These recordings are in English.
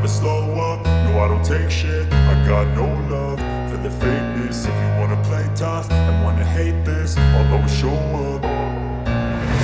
slow up, no I don't take shit. I got no love for the fakeness. If you wanna play tough and wanna hate this, I'll always show up.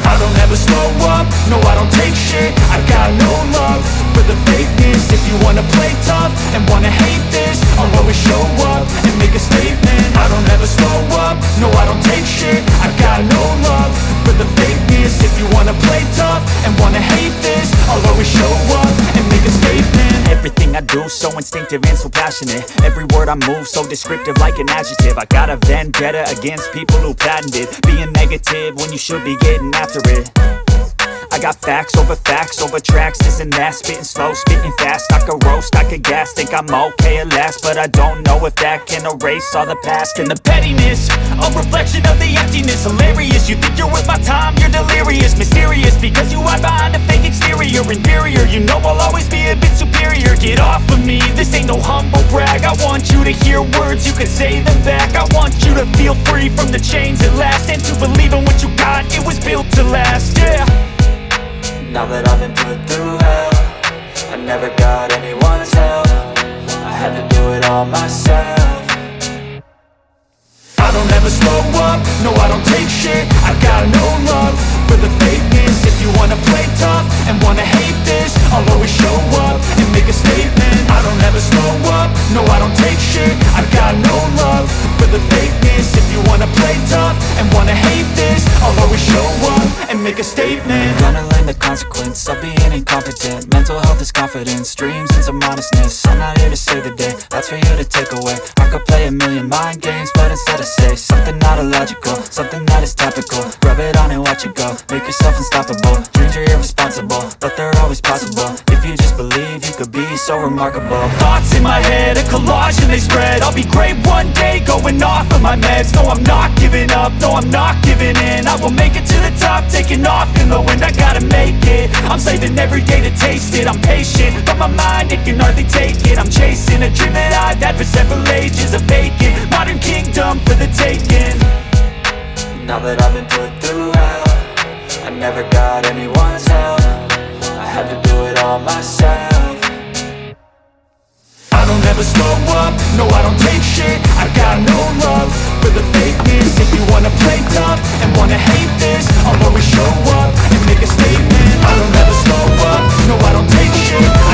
I don't ever slow up, no I don't take shit. I got no love for the fakeness. If you wanna play tough and wanna hate this, I'll always show up and make a statement. I don't ever slow up, no I don't take shit. I got no love for the fakeness. If you wanna play tough and wanna hate this, I'll always show up and make a statement. Everything I do so instinctive and so passionate. Every word I move so descriptive like an adjective. I got a vendetta against people who patented being negative when you should be getting after it. I got facts over tracks, this and that. Spitting slow, spitting fast, I could roast, I could gas. Think I'm okay at last, but I don't know if that can erase all the past. And the pettiness, a reflection of the emptiness. Hilarious, you think you're worth my time, you're delirious. Mysterious, because you hide behind a fake exterior. Inferior, you know I'll always be a bit superior. Get off of me, this ain't no humble brag. I want you to hear words, you can say them back. I want you to feel free from the chains at last, and to believe in what you got, it was built to last, yeah. Now that I've been put through hell, I never got anyone's help. I had to do it all myself. I don't ever slow up, no I don't take shit. I got no love for the fakeness. If you wanna play tough and wanna hate this, I'll always show up and make a statement. I don't ever slow up, no I don't take shit. I got no love for the fakeness. If you wanna play tough and wanna hate this, I'll always show up and make a statement. Gonna learn the consequence of being incompetent. Mental health is confidence, dreams and some honestness. I'm not here to save the day, that's for you to take away. I could play a million mind games, but instead I say something not illogical, something that is topical. Rub it on and watch it go, make yourself unstoppable. Dreams are irresponsible, but they're always possible. If you just believe, you could be so remarkable. Thoughts in my head, a collage and they spread. I'll be great one day, going off of my meds. No, I'm not giving up, no, I'm not giving in. I will make it to the top, taking off in the wind. I gotta make it, I'm saving every day to taste it. I'm patient, but my mind, it can hardly take it. I'm chasing a dream that I've had for several ages. A vacant, modern kingdom for the taking. Now that I've been put through hell, I never got anyone's help. I had to do it all myself. I don't ever slow up, no I don't take shit. I got no love for the fakeness. If you wanna play tough and wanna hate this, I'll always show up and make a statement. I don't ever slow up, no I don't take shit.